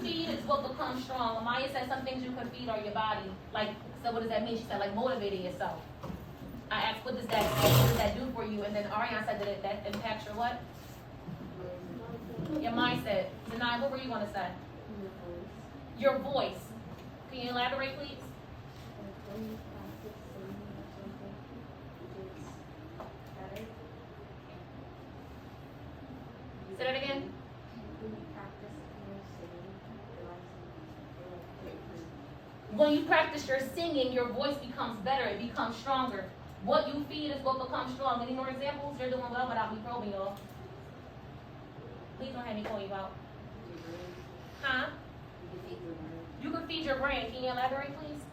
feed is what becomes strong. Amaya said some things you can feed are your body. Like, so what does that mean? She said, like, motivating yourself. I asked, what does that do for you? And then Ariane said that impacts your what? Your mindset. Zanai, what were you going to say? Your voice. Can you elaborate, please? Say that again. When you practice your singing, your voice becomes better. It becomes stronger. What you feed is what becomes strong. Any more examples? You're doing well without me probing y'all. Please don't have me call you out. Huh? You can feed your brain. Can you elaborate, please?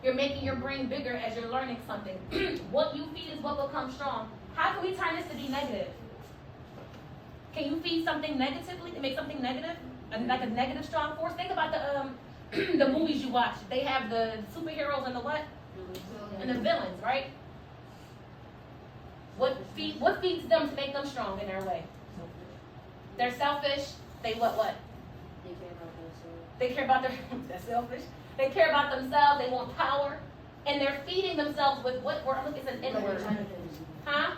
You're making your brain bigger as you're learning something. What you feed is what becomes strong. How can we turn this to be negative? Can you feed something negatively to make something negative? Like a negative strong force? Think about the the movies you watch. They have the superheroes and the what? And the villains, right? What feeds them to make them strong in their way? They're selfish. They what? They care about their they're selfish. They care about themselves. They want power. And they're feeding themselves with what word? Look, it's an N word. Huh?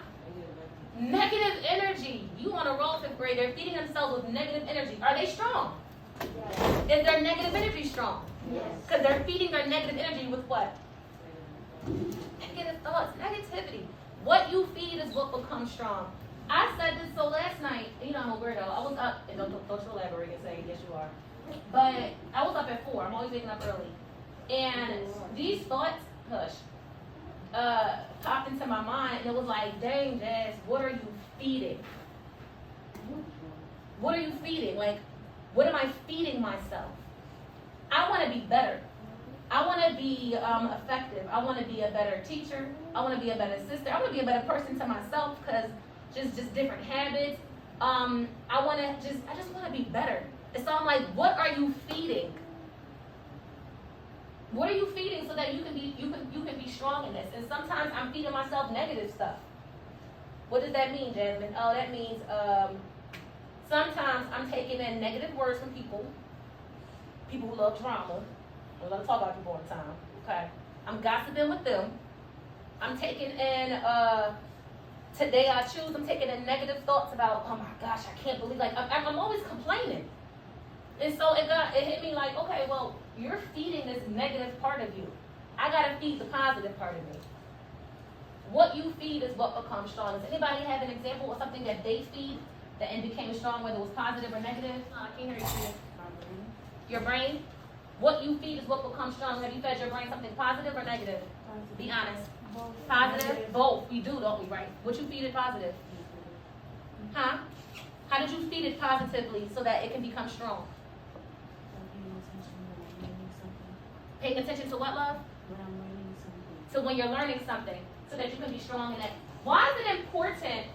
Negative energy. You want to roll fifth grade. They're feeding themselves with negative energy. Are they strong? Yes. Is their negative energy strong? Yes. Because they're feeding their negative energy with what? Negative thoughts, negativity. What you feed is what becomes strong. I said this so last night. You know I'm a weirdo. I was up, and don't you elaborate and say yes you are. But I was up at 4. I'm always waking up early, and these thoughts, popped into my mind, and it was like, dang, Jazz, what are you feeding? What are you feeding? Like, what am I feeding myself? I want to be better. I want to be effective. I want to be a better teacher. I want to be a better sister. I want to be a better person to myself because just different habits. I just want to be better. And so I'm like, what are you feeding? What are you feeding so that you can be strong in this? And sometimes I'm feeding myself negative stuff. What does that mean, Jasmine? Oh, that means sometimes I'm taking in negative words from people who love drama. We love to talk about people all the time. Okay. I'm gossiping with them. I'm taking in today I choose. I'm taking in negative thoughts about, oh my gosh, I can't believe, like I'm always complaining. And so it hit me like, okay, well, you're feeding this negative part of you. I gotta feed the positive part of me. What you feed is what becomes strong. Does anybody have an example of something that they feed that and became strong, whether it was positive or negative? Oh, I can't hear you. Your brain? What you feed is what becomes strong. Have you fed your brain something positive or negative? Positive. Be honest. Both. Positive? Both. We do, don't we, right? What you feed it positive? Huh? How did you feed it positively so that it can become strong? Paying attention to what, love? When I'm learning something. So when you're learning something, so that you can be strong in that. Why is it important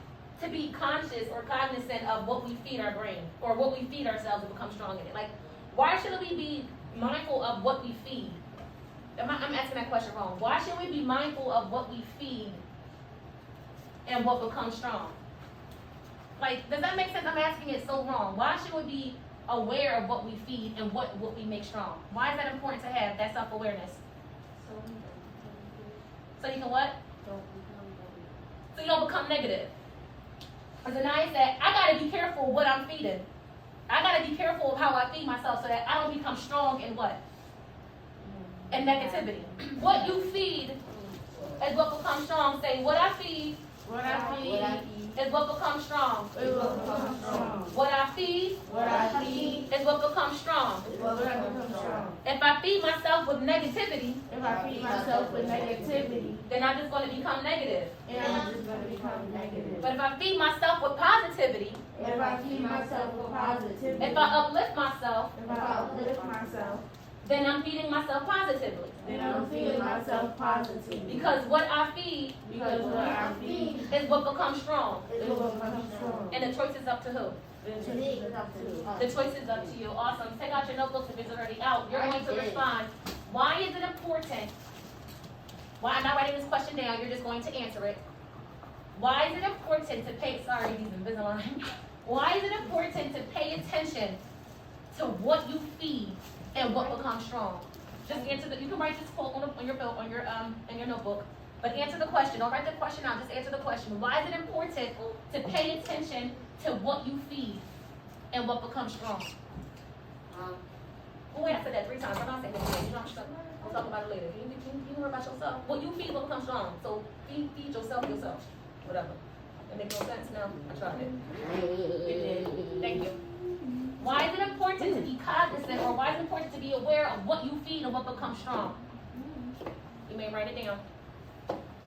to be conscious or cognizant of what we feed our brain or what we feed ourselves to become strong in it? Like, why should we be mindful of what we feed? I'm asking that question wrong. Why should we be mindful of what we feed and what becomes strong? Like, does that make sense? I'm asking it so wrong. Why should we be aware of what we feed and what we make strong? Why is that important to have, that self-awareness? So you can what? So you don't become negative. As Anaya said, I got to be careful what I'm feeding. I got to be careful of how I feed myself so that I don't become strong in what? In negativity. What you feed is what becomes strong. Say, what I feed is what becomes strong. What I feed is what becomes strong. If I feed myself with negativity, then I'm just going to become negative. But if I feed myself with positivity, if I uplift myself, then I'm feeding myself positively. Because what I feed is what becomes strong. And the choice is up to who? The choice is up to you. Awesome. Take out your notebooks if it's already out. You're going to respond. Why is it important Why I'm not writing this question down, you're just going to answer it. Why is it important to pay, sorry, these Invisalign. Why is it important to pay attention to what you feed and what becomes strong? Just answer you can write this quote on your notebook, but answer the question. Don't write the question out, just answer the question. Why is it important to pay attention to what you feed and what becomes strong? Who answered that 3 times? I'm not saying that. We'll talk about it later. You worry about yourself. What you feed will become strong. So feed yourself. Whatever. That makes no sense now? I tried it. It did. Thank you. Why is it important to be cognizant, or why is it important to be aware of what you feed and what becomes strong? You may write it down.